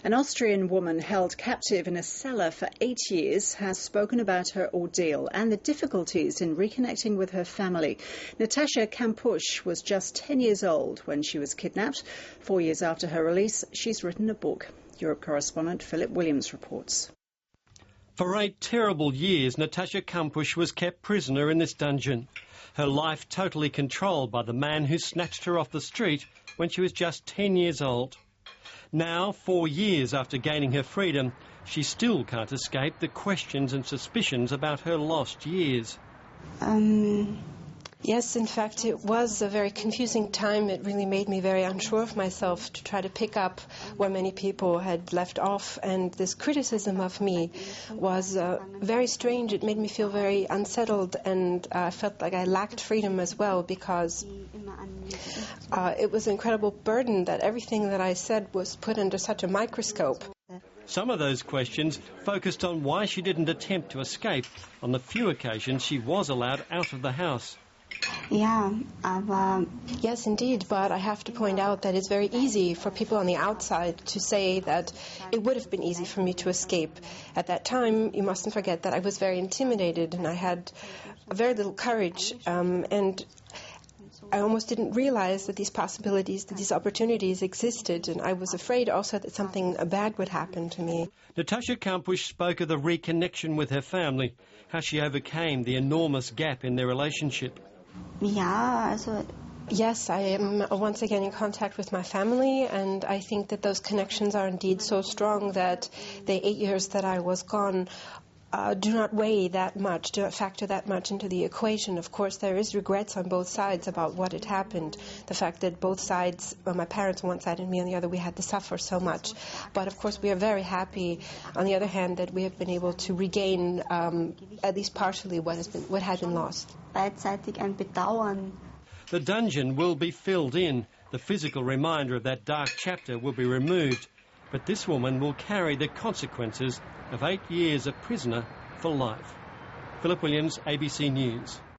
An Austrian woman held captive in a cellar for 8 years has spoken about her ordeal and the difficulties in reconnecting with her family. Natascha Kampusch was just 10 years old when she was kidnapped. 4 years after her release, she's written a book. Europe correspondent Philip Williams reports. For 8 terrible years, Natascha Kampusch was kept prisoner in this dungeon. Her life totally controlled by the man who snatched her off the street when she was just 10 years old. Now, 4 years after gaining her freedom, she still can't escape the questions and suspicions about her lost years. Yes, in fact, it was a very confusing time. It really made me very unsure of myself to try to pick up where many people had left off. And this criticism of me was very strange. It made me feel very unsettled, and I felt like I lacked freedom as well, because it was an incredible burden that everything that I said was put under such a microscope. Some of those questions focused on why she didn't attempt to escape on the few occasions she was allowed out of the house. Yes, indeed, but I have to point out that it's very easy for people on the outside to say that it would have been easy for me to escape. At that time, you mustn't forget that I was very intimidated and I had very little courage, and I almost didn't realize that these possibilities, that these opportunities existed, and I was afraid also that something bad would happen to me. Natascha Kampusch spoke of the reconnection with her family, how she overcame the enormous gap in their relationship. Yes, I am once again in contact with my family, and I think that those connections are indeed so strong that the 8 years that I was gone do not weigh that much, do not factor that much into the equation. Of course, there is regrets on both sides about what had happened. The fact that both sides, my parents on one side and me on the other, we had to suffer so much. But of course, we are very happy, on the other hand, that we have been able to regain, at least partially, what had been lost. The dungeon will be filled in. The physical reminder of that dark chapter will be removed. But this woman will carry the consequences of 8 years a prisoner for life. Philip Williams, ABC News.